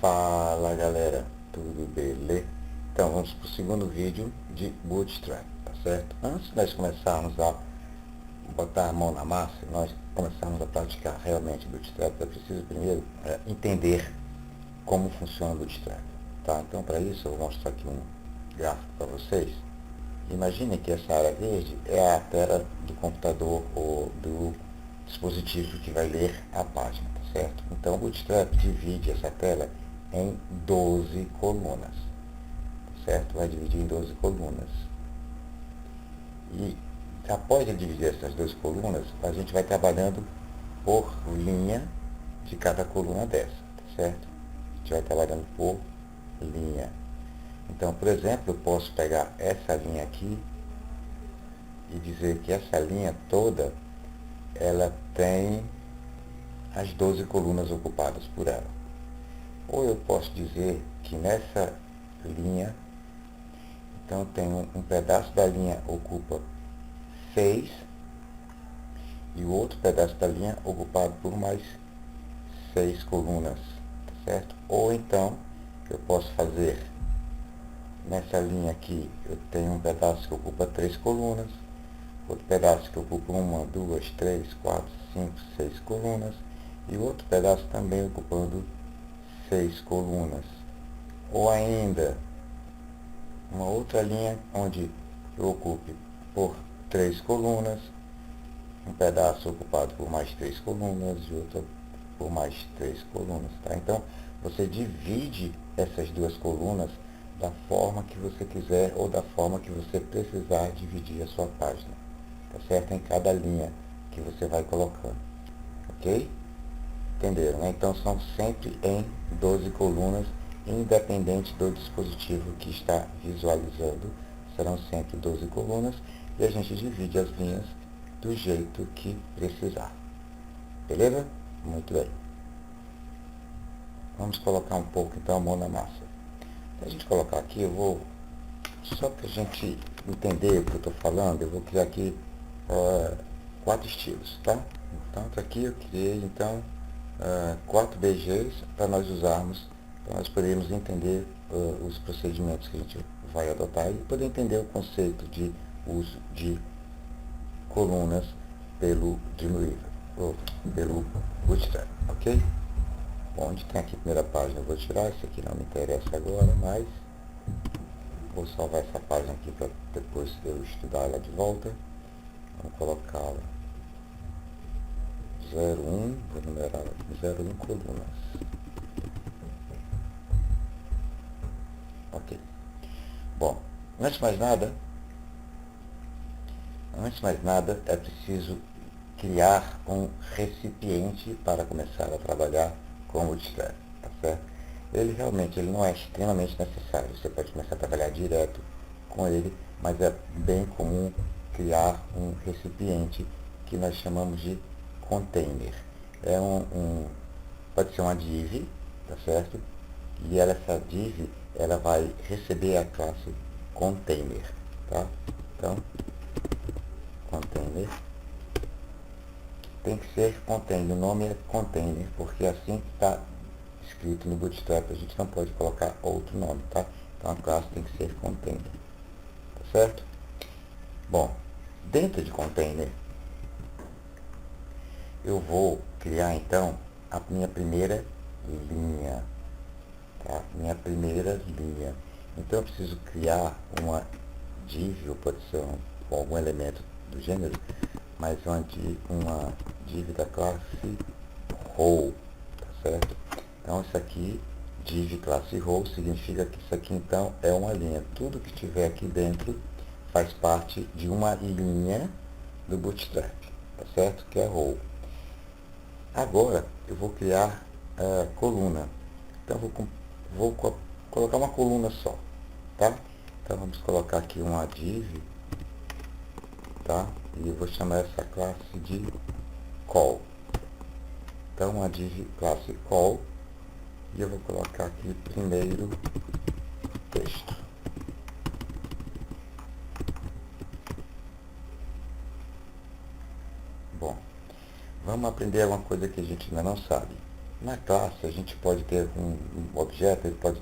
Fala galera, tudo beleza? Então vamos para o segundo vídeo de Bootstrap, tá certo? Antes de nós começarmos a botar a mão na massa, nós começarmos a praticar realmente Bootstrap, é preciso primeiro entender como funciona o Bootstrap, tá? Então para isso eu vou mostrar aqui um gráfico para vocês. Imagine que essa área verde é a tela do computador ou do dispositivo que vai ler a página, tá certo? Então o Bootstrap divide essa tela em 12 colunas, tá certo? Vai dividir em 12 colunas. E após ele dividir essas 12 colunas, a gente vai trabalhando por linha de cada coluna dessa, tá certo? A gente vai trabalhando por linha. Então, por exemplo, eu posso pegar essa linha aqui e dizer que essa linha toda, ela tem as 12 colunas ocupadas por ela. Ou eu posso dizer que nessa linha, então tem um pedaço da linha ocupa 6 e o outro pedaço da linha ocupado por mais 6 colunas, tá certo? Ou então eu posso fazer nessa linha aqui, eu tenho um pedaço que ocupa 3 colunas, outro pedaço que ocupa 1, 2, 3, 4, 5, 6 colunas, e outro pedaço também ocupando 6 colunas. Ou ainda, uma outra linha onde eu ocupe por 3 colunas, um pedaço ocupado por mais 3 colunas e outro por mais 3 colunas, tá? Então, você divide essas duas colunas da forma que você quiser ou da forma que você precisar dividir a sua página, tá certo? Em cada linha que você vai colocando, ok? Entenderam, né? Então, são sempre em 12 colunas, independente do dispositivo que está visualizando, serão sempre 12 colunas, e a gente divide as linhas do jeito que precisar. Beleza? Muito bem. Vamos colocar um pouco, então, a mão na massa. Para a gente colocar aqui, eu vou, só para a gente entender o que eu estou falando, eu vou criar aqui 4 estilos, tá? Então, aqui eu criei, então, 4 BGs para nós usarmos, para nós podermos entender os procedimentos que a gente vai adotar e poder entender o conceito de uso de colunas pelo Dreamweaver, ou pelo Bootstrap, ok? Bom, onde tem aqui a primeira página eu vou tirar, esse aqui não me interessa agora, mas vou salvar essa página aqui para depois eu estudar ela de volta. Vamos colocá-la 01, vou numerar 01 colunas. Ok. Bom, antes de mais nada é preciso criar um recipiente para começar a trabalhar com o Bootstrap, tá certo? Ele não é extremamente necessário, você pode começar a trabalhar direto com ele, mas é bem comum criar um recipiente que nós chamamos de container. Pode ser uma div, tá certo? E essa div, ela vai receber a classe container, tá? Então, container tem que ser container, o nome é container, porque assim está escrito no Bootstrap, a gente não pode colocar outro nome, tá? Então a classe tem que ser container, tá certo? Bom, dentro de container, eu vou criar então a minha primeira linha, tá? Minha primeira linha. Então eu preciso criar uma div, ou pode ser algum elemento do gênero, mas uma div da classe row, tá certo? Então isso aqui, div classe row, significa que isso aqui então é uma linha. Tudo que tiver aqui dentro faz parte de uma linha do Bootstrap, tá certo? Que é row. Agora eu vou criar coluna. Então vou colocar uma coluna só, tá? Então vamos colocar aqui uma div, tá? E eu vou chamar essa classe de call. Então a div classe call, e eu vou colocar aqui primeiro texto. Bom, vamos aprender uma coisa que a gente ainda não sabe. Na classe, a gente pode ter um objeto, ele pode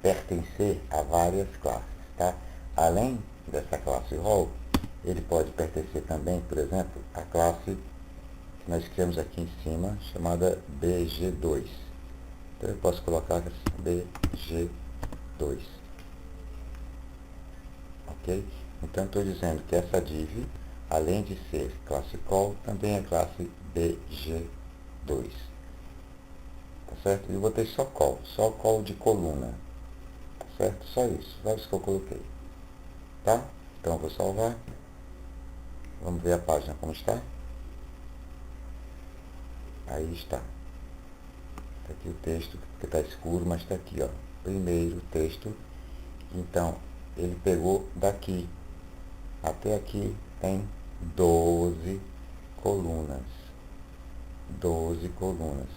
pertencer a várias classes, tá? Além dessa classe rol, ele pode pertencer também, por exemplo, à classe que nós criamos aqui em cima, chamada BG2. Então, eu posso colocar BG2, ok? Então, estou dizendo que essa div, além de ser classe call, também é classe BG2. Tá certo? E eu botei só call de coluna, tá certo? Só isso que eu coloquei, tá? Então eu vou salvar, vamos ver a página como está. Aí está. Tá aqui o texto, porque está escuro, mas está aqui, ó. Primeiro texto. Então, ele pegou daqui até aqui, tem 12 colunas. 12 colunas.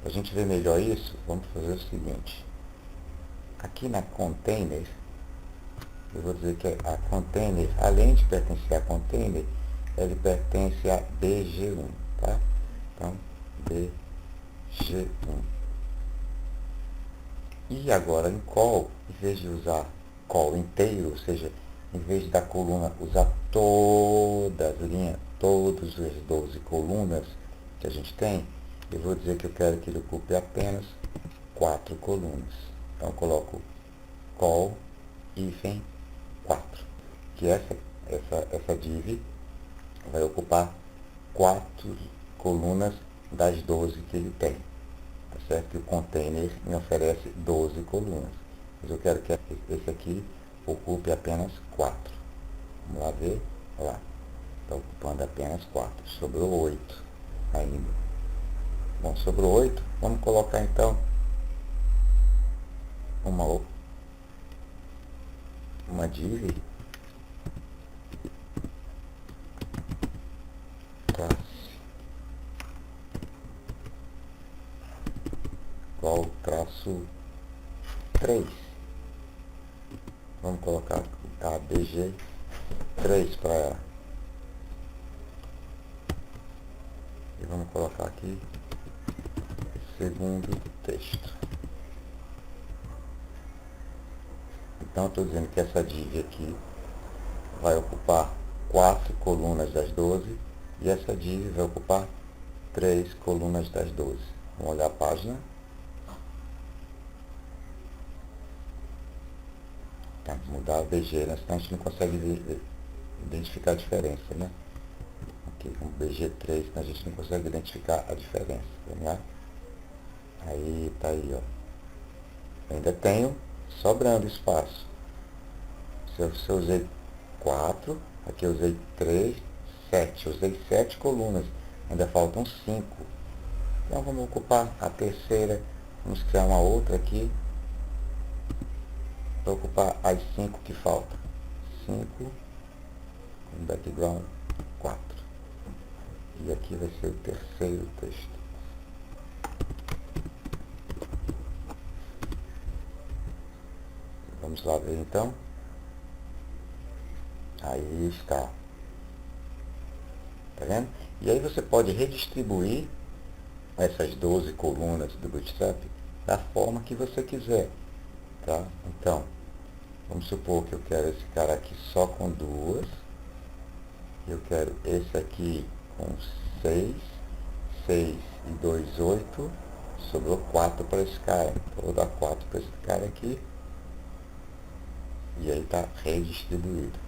Para a gente ver melhor isso, vamos fazer o seguinte. Aqui na container, eu vou dizer que a container, além de pertencer a container, ele pertence a BG1, tá? Então, BG1. E agora em call, em vez de usar call inteiro, ou seja, em vez da coluna usar toda a linha, todas as 12 colunas que a gente tem, eu vou dizer que eu quero que ele ocupe apenas 4 colunas. Então eu coloco call hífen 4, que essa div vai ocupar 4 colunas das 12 que ele tem. Tá certo? Que o container me oferece 12 colunas. Mas eu quero que esse aqui ocupe apenas 4. Vamos lá ver. Olha lá. Está ocupando apenas 4. Sobrou 8 ainda. Bom, sobrou 8. Vamos colocar então uma div classe qual traço 3. Vamos colocar a BG3 para ela. E vamos colocar aqui segundo texto. Então, estou dizendo que essa div aqui vai ocupar 4 colunas das 12 e essa div vai ocupar 3 colunas das 12. Vamos olhar a página. Tá, mudar a BG, né? Senão a gente não consegue identificar a diferença, né? Aqui com BG3, a gente não consegue identificar a diferença. Vamos lá? Aí, tá aí, ó. Ainda tenho sobrando espaço. Se eu usei 4, aqui eu usei 3, 7. Eu usei 7 colunas. Ainda faltam 5. Então vamos ocupar a terceira. Vamos criar uma outra aqui. Para ocupar as 5 que faltam. 5, com background 4. E aqui vai ser o terceiro texto. Vamos lá ver então. Aí está. Tá vendo? E aí você pode redistribuir essas 12 colunas do Bootstrap da forma que você quiser. Tá? Então, vamos supor que eu quero esse cara aqui só com 2. Eu quero esse aqui com 6. 6 e 2, 8. Sobrou 4 para esse cara. Então, eu vou dar 4 para esse cara aqui. E aí está redistribuído.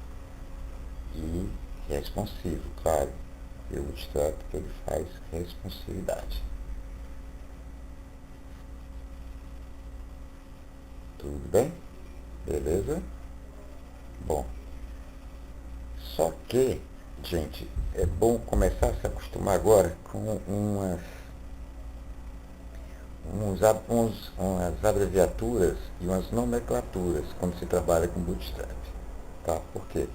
E responsivo, claro. E o Bootstrap ele faz responsividade. Tudo bem? Beleza? Bom. Só que, gente, é bom começar a se acostumar agora com umas abreviaturas e umas nomenclaturas quando se trabalha com Bootstrap. Tá? Por quê?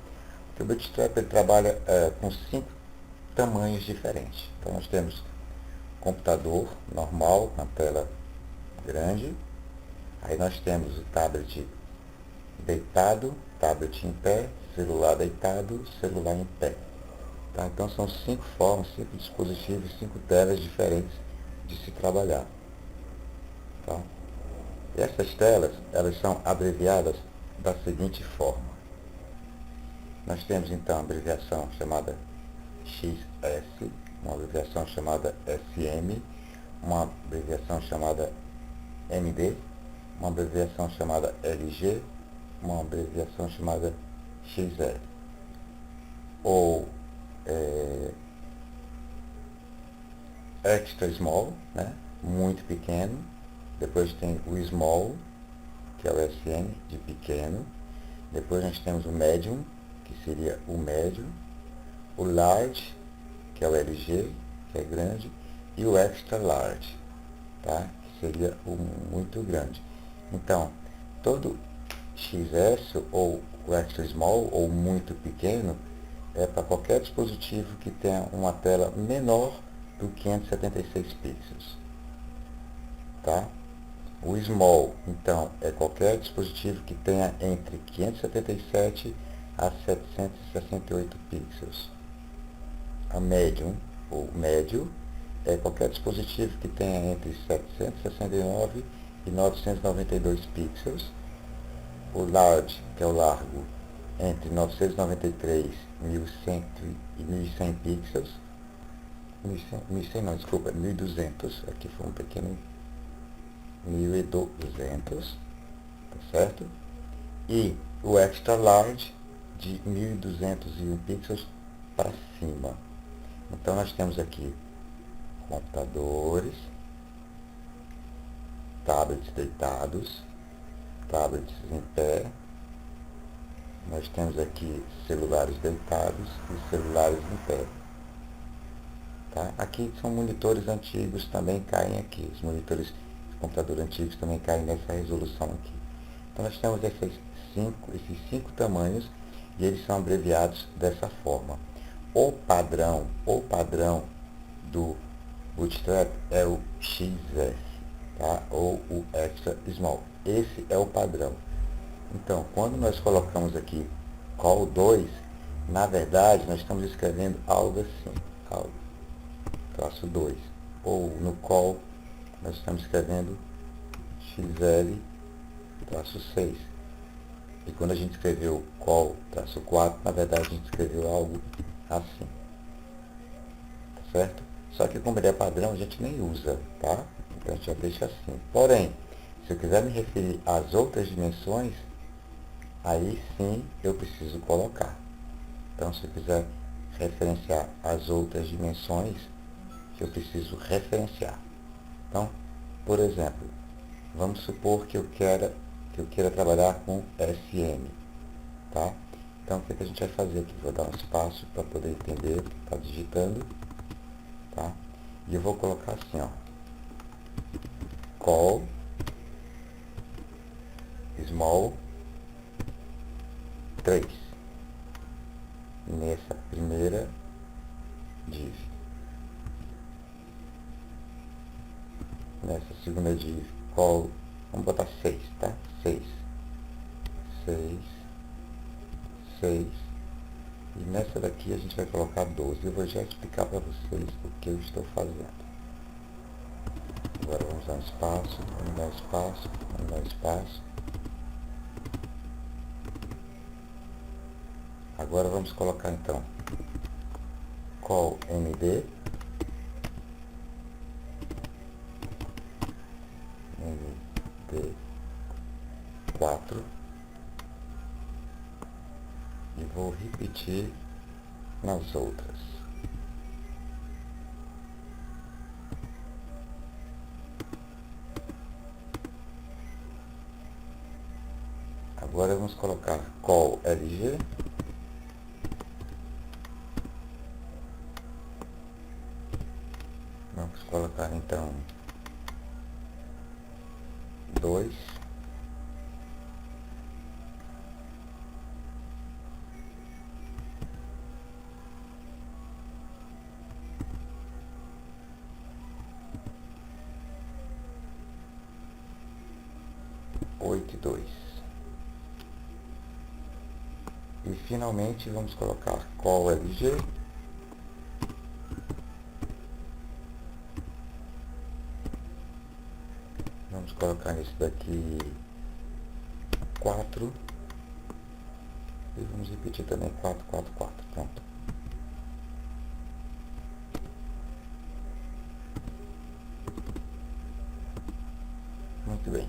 Porque o Bootstrap ele trabalha com 5 tamanhos diferentes. Então nós temos computador normal, na tela grande. Aí nós temos o tablet deitado, tablet em pé, celular deitado, celular em pé. Tá? Então são 5 formas, 5 dispositivos, 5 telas diferentes de se trabalhar. Tá? E essas telas, elas são abreviadas da seguinte forma. Nós temos então a abreviação chamada XS, uma abreviação chamada SM, uma abreviação chamada MD, uma abreviação chamada LG, uma abreviação chamada XL. Ou extra small, né? Muito pequeno. Depois tem o small, que é o SM, de pequeno. Depois nós temos o medium, que seria o médio. O large, que é o LG, que é grande. E o extra large, tá? Que seria o muito grande. Então, todo XS ou o extra small ou muito pequeno é para qualquer dispositivo que tenha uma tela menor do 576 pixels. Tá? O small, então, é qualquer dispositivo que tenha entre 577 a 768 pixels. A medium, ou médio, é qualquer dispositivo que tenha entre 769 e 992 pixels. O large, que é o largo, entre 993 e 1100 pixels. 1100 não, desculpa, 1200, aqui foi um pequeno 1200, tá certo? E o extra large de 1201 pixels para cima. Então nós temos aqui computadores, tablets deitados, tablets em pé. Nós temos aqui celulares deitados e celulares em pé. Tá? Aqui são monitores antigos, também caem aqui. Os monitores de computador antigos também caem nessa resolução aqui. Então nós temos esses cinco tamanhos e eles são abreviados dessa forma. O padrão do Bootstrap é o XS, tá? Ou o Extra Small. Esse é o padrão. Então, quando nós colocamos aqui col 2, na verdade nós estamos escrevendo algo assim, algo, traço 2. Ou no col nós estamos escrevendo XL, traço 6. E quando a gente escreveu col, traço 4, na verdade a gente escreveu algo assim. Tá certo? Só que como ele é padrão, a gente nem usa, tá? Então a gente já deixa assim. Porém, se eu quiser me referir às outras dimensões, aí sim eu preciso colocar. Então, se eu quiser referenciar as outras dimensões, eu preciso referenciar. Então, por exemplo, vamos supor que eu queira trabalhar com SM, tá? Então, o que a gente vai fazer aqui? Vou dar um espaço para poder entender o que está digitando, tá? E eu vou colocar assim, ó, col small 3 nessa primeira div. Nessa segunda div, col, vamos botar 6, tá? 6. E nessa daqui a gente vai colocar 12. Eu vou já explicar para vocês o que eu estou fazendo. Agora vamos dar um espaço, vamos dar espaço, vamos dar espaço. Agora vamos colocar então col md, md4, e vou repetir nas outras. Agora vamos colocar col LG, vamos colocar então 2, oito e 2. E finalmente vamos colocar col LG, vamos colocar nesse daqui 4. E vamos repetir também 4, 4, 4. Pronto. Muito bem.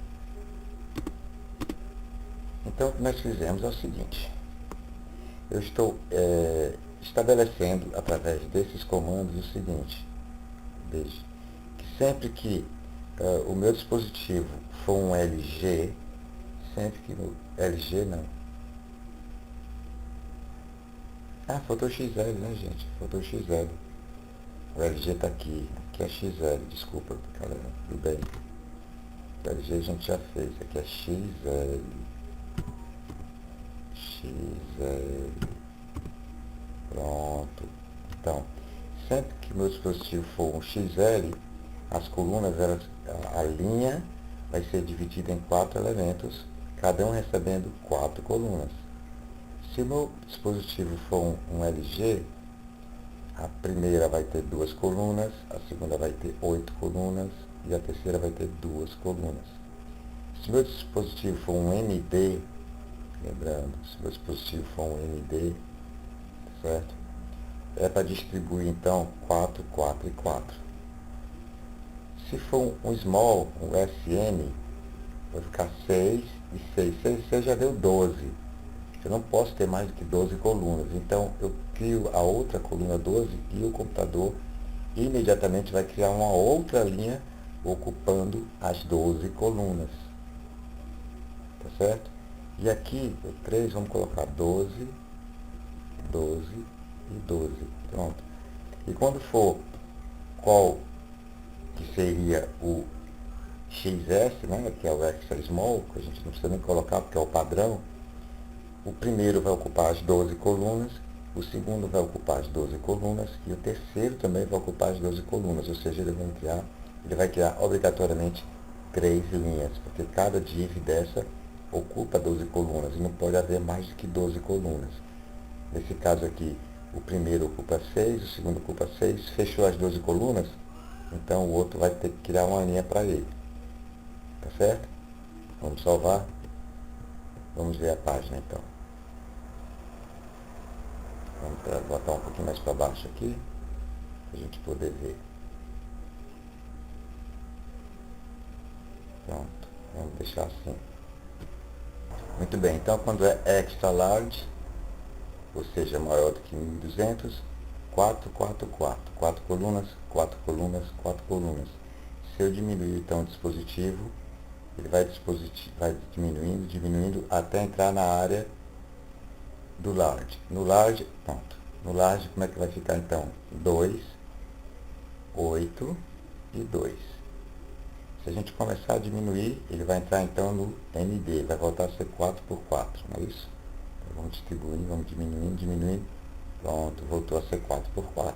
Então, o que nós fizemos é o seguinte. Eu estou estabelecendo, através desses comandos, o seguinte. Veja, que sempre que o meu dispositivo for um LG, sempre que no LG não. Ah, faltou XL, né, gente? Faltou XL. O LG está aqui. Aqui é XL, desculpa, galera, do bem. O LG a gente já fez. Aqui é XL. XL. Pronto. Então, sempre que meu dispositivo for um XL, as colunas, a linha vai ser dividida em 4 elementos, cada um recebendo 4 colunas. Se o meu dispositivo for um LG, a primeira vai ter 2 colunas, a segunda vai ter 8 colunas e a terceira vai ter 2 colunas. Se o meu dispositivo for um MD, lembrando, se o meu dispositivo for um MD, certo? É para distribuir então 4, 4 e 4. Se for um small, um SM, vai ficar 6 e 6. 6 já deu 12. Eu não posso ter mais do que 12 colunas. Então, eu crio a outra coluna 12 e o computador imediatamente vai criar uma outra linha ocupando as 12 colunas. Tá certo? E aqui, o 3, vamos colocar 12, 12 e 12. Pronto. E quando for qual que seria o XS, né, que é o extra small, que a gente não precisa nem colocar porque é o padrão, o primeiro vai ocupar as 12 colunas, o segundo vai ocupar as 12 colunas e o terceiro também vai ocupar as 12 colunas, ou seja, ele vai criar obrigatoriamente 3 linhas, porque cada div dessa ocupa 12 colunas e não pode haver mais do que 12 colunas. Nesse caso aqui, o primeiro ocupa 6, o segundo ocupa 6, fechou as 12 colunas, então o outro vai ter que criar uma linha para ele. Tá certo? Vamos salvar. Vamos ver a página então. Vamos botar um pouquinho mais para baixo aqui, para a gente poder ver. Pronto, vamos deixar assim. Muito bem, então quando é extra large, ou seja, maior do que 1200, 4, 4, 4. 4 colunas, 4 colunas, 4 colunas. Se eu diminuir então o dispositivo, ele vai diminuindo, diminuindo, até entrar na área do large. No large, pronto. No large, como é que vai ficar então? 2, 8 e 2. Se a gente começar a diminuir, ele vai entrar então no MD, vai voltar a ser 4 por 4, não é isso? Então, vamos distribuindo, vamos diminuindo, diminuindo. Pronto, voltou a ser 4 por 4.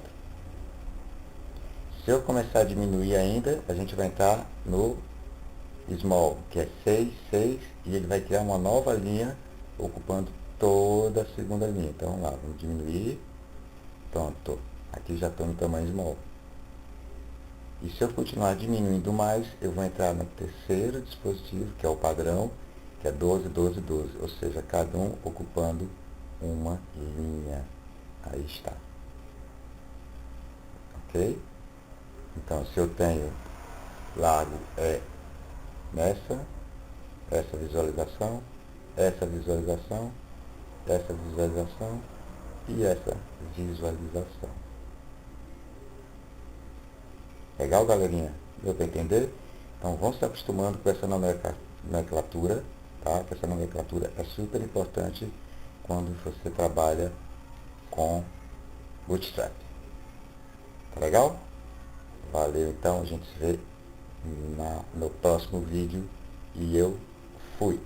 Se eu começar a diminuir ainda, a gente vai entrar no small, que é 6, 6, e ele vai criar uma nova linha ocupando toda a segunda linha. Então, vamos lá, vamos diminuir. Pronto, aqui já estou no tamanho small. E se eu continuar diminuindo mais, eu vou entrar no terceiro dispositivo, que é o padrão, que é 12, 12, 12. Ou seja, cada um ocupando uma linha. Aí está. Ok? Então, se eu tenho largo é essa visualização, essa visualização, essa visualização e essa visualização. Legal, galerinha? Deu para entender? Então, vão se acostumando com essa nomenclatura, tá? Essa nomenclatura é super importante quando você trabalha com Bootstrap. Tá legal? Valeu, então, a gente se vê no próximo vídeo e eu fui.